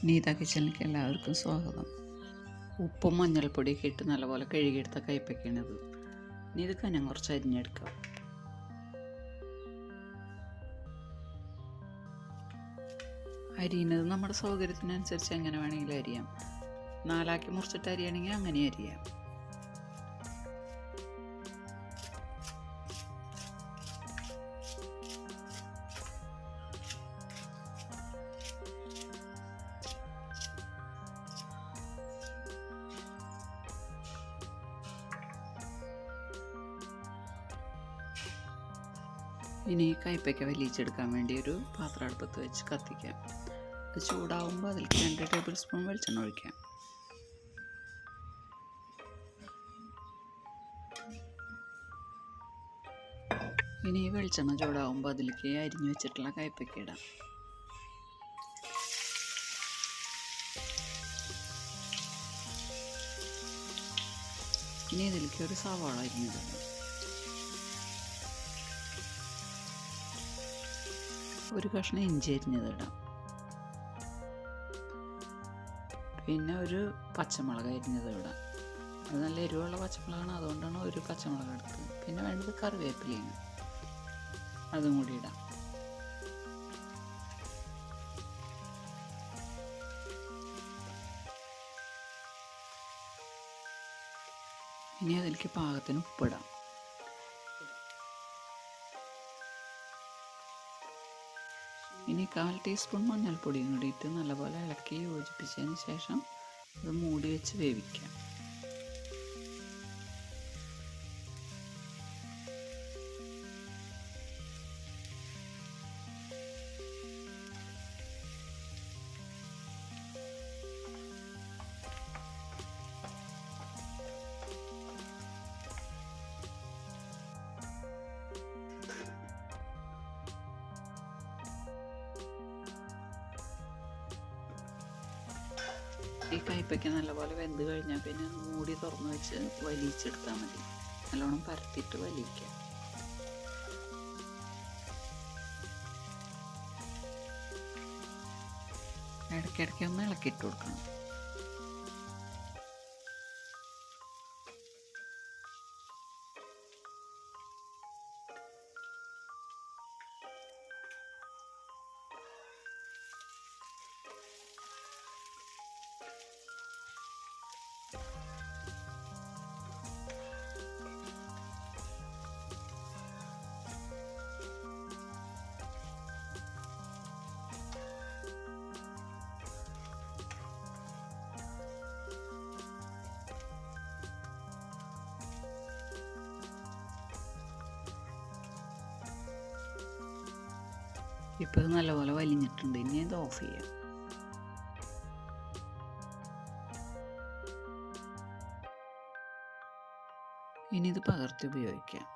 neethakitchenലേക്ക് എല്ലാവർക്കും സ്വാഗതം. ഉപ്പും മഞ്ഞൾപ്പൊടിയൊക്കെ ഇട്ട് നല്ലപോലെ കഴുകിയെടുത്ത കൈപ്പക്കയാണിത്. ഇനി ഇത് കനം കുറച്ച് അരിഞ്ഞെടുക്കാം. അരിയുന്നത് നമ്മുടെ സൗകര്യത്തിനനുസരിച്ച് എങ്ങനെ വേണമെങ്കിലും അരിയാം. 4 ആക്കി മുറിച്ചിട്ട് അരിയണമെങ്കിൽ അങ്ങനെ അരിയാം. ഇനി കൈപ്പയ്ക്ക വലിച്ചെടുക്കാൻ വേണ്ടി ഒരു പാത്രം അടുപ്പത്ത് വെച്ച് കത്തിക്കാം. അത് ചൂടാവുമ്പോൾ അതിലേക്ക് 2 ടേബിൾ സ്പൂൺ വെളിച്ചെണ്ണ ഒഴിക്കാം. ഇനി വെളിച്ചെണ്ണ ചൂടാവുമ്പോൾ അതിലേക്ക് അരിഞ്ഞു വെച്ചിട്ടുള്ള കൈപ്പയ്ക്ക ഇടാം. ഇനി ഇതിലേക്ക് ഒരു സവാള അരിഞ്ഞിടാം. ഒരു കഷ്ണം ഇഞ്ചി അരിഞ്ഞതിടാം. പിന്നെ ഒരു പച്ചമുളക് അരിഞ്ഞത് ഇടാം. അത് നല്ല എരിവുള്ള പച്ചമുളകാണ്, അതുകൊണ്ടാണ് ഒരു പച്ചമുളക് എടുത്തത്. പിന്നെ വേണ്ടത് കറിവേപ്പിലയാണ്, അതും കൂടി ഇടാം. ഇനി അതിലേക്ക് പാകത്തിന് ഉപ്പിടാം. ഇനി 1/4 ടീസ്പൂൺ മഞ്ഞൾപ്പൊടിയും കൂടി ഇട്ട് നല്ലപോലെ ഇളക്കി യോജിപ്പിച്ചതിന് ശേഷം അത് മൂടി വെച്ച് വേവിക്കാം. ഈ കൈപ്പയ്ക്ക നല്ലപോലെ വെന്ത് കഴിഞ്ഞാൽ പിന്നെ മൂടി തുറന്ന് വെച്ച് വലിച്ചെടുത്താൽ മതി. നല്ലോണം പരത്തിയിട്ട് വലിക്കാം. ഇടയ്ക്കിടയ്ക്ക് ഒന്ന് ഇളക്കിയിട്ട് കൊടുക്കണം. ഇപ്പോൾ ഇത് നല്ലപോലെ വലിഞ്ഞിട്ടുണ്ട്. ഇനി ഇത് ഓഫ് ചെയ്യാം. ഇനി ഇത് പകർത്തി ഉപയോഗിക്കാം.